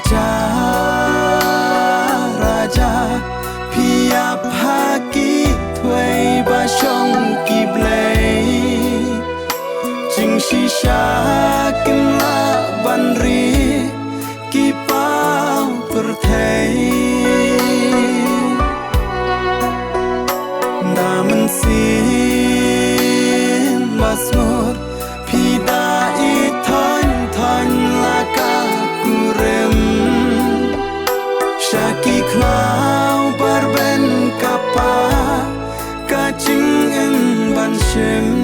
Raja Raja Pia Phaki Thuê Ba Sông Kỳ Blei Chinh Shisha Kim La Ban Ri Kỳ Pao Perthei Naman Sin Masmur Pida I Thoin Thoin Laka Kurem Shaki Klau Barben Kapa Kaching In Ban Shem